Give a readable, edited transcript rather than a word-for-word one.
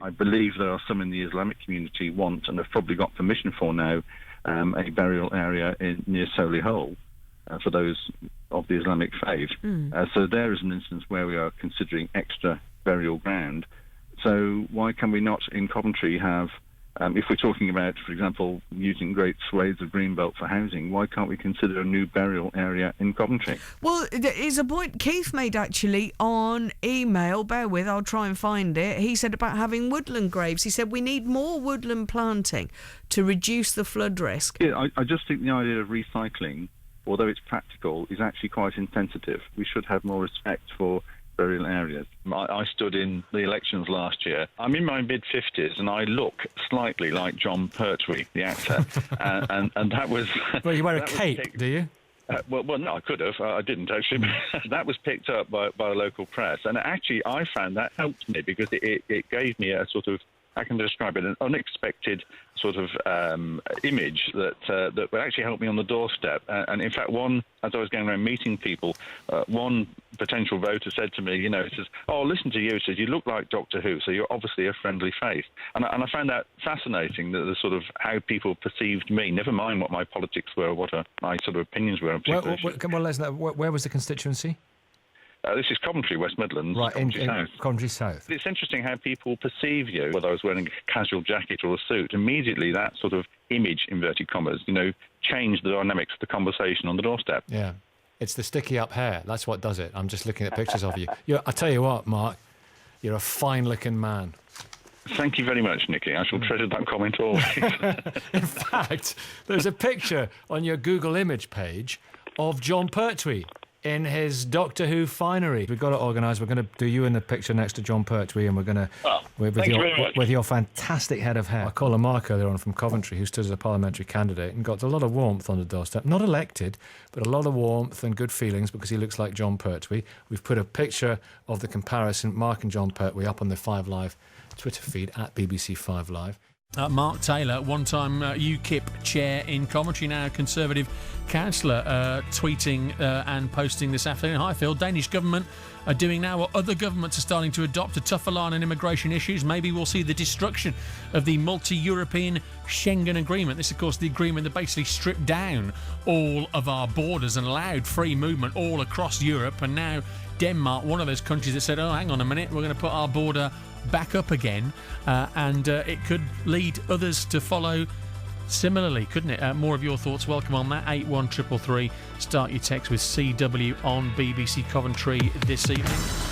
I believe there are some in the Islamic community want, and have probably got permission for now, a burial area near Solihull for those of the Islamic faith. So there is an instance where we are considering extra burial ground. So why can we not in Coventry have, if we're talking about, for example, using great swathes of greenbelt for housing, why can't we consider a new burial area in Coventry? Well, there is a point Keith made actually on email. Bear with, I'll try and find it. He said about having woodland graves. He said we need more woodland planting to reduce the flood risk. Yeah, I just think the idea of recycling, although it's practical, is actually quite insensitive. We should have more respect for burial areas. I stood in the elections last year. I'm in my mid-50s and I look slightly like Jon Pertwee, the actor. and that was... Well, you wear a cape, do you? Well, no, I could have. I didn't, actually. That was picked up by the local press. And actually, I found that helped me because it gave me a sort of, I can describe it, an unexpected sort of image that would actually help me on the doorstep. And in fact, as I was going around meeting people, one potential voter said to me, he says, "Oh, listen to you." He says, "You look like Doctor Who, so you're obviously a friendly face." And I found that fascinating, the sort of how people perceived me, never mind what my politics were, what my sort of opinions were. Well, Les, where was the constituency? This is Coventry, West Midlands, right, Coventry South. Coventry South. It's interesting how people perceive you, whether I was wearing a casual jacket or a suit. Immediately, that sort of image, inverted commas, changed the dynamics of the conversation on the doorstep. Yeah. It's the sticky up hair. That's what does it. I'm just looking at pictures of you. I tell you what, Mark, you're a fine-looking man. Thank you very much, Nicky. I shall treasure that comment always. In fact, there's a picture on your Google image page of Jon Pertwee in his Doctor Who finery. We've got to organise. We're going to do you in the picture next to Jon Pertwee, and we're going to with your fantastic head of hair. I called a Mark earlier on from Coventry, who stood as a parliamentary candidate and got a lot of warmth on the doorstep. Not elected, but a lot of warmth and good feelings because he looks like Jon Pertwee. We've put a picture of the comparison, Mark and Jon Pertwee, up on the 5 Live Twitter feed at BBC 5 Live. Mark Taylor, one-time UKIP chair in Coventry, now Conservative Councillor, tweeting and posting this afternoon. Hi Phil, Danish Government are doing now what other governments are starting to adopt, a tougher line on immigration issues. Maybe we'll see the destruction of the multi-European Schengen Agreement. This, of course, the agreement that basically stripped down all of our borders and allowed free movement all across Europe. And now Denmark, one of those countries that said, oh, hang on a minute, we're going to put our border back up again, and it could lead others to follow similarly, couldn't it? More of your thoughts, welcome on that. 81333. Start your text with CW on BBC Coventry this evening.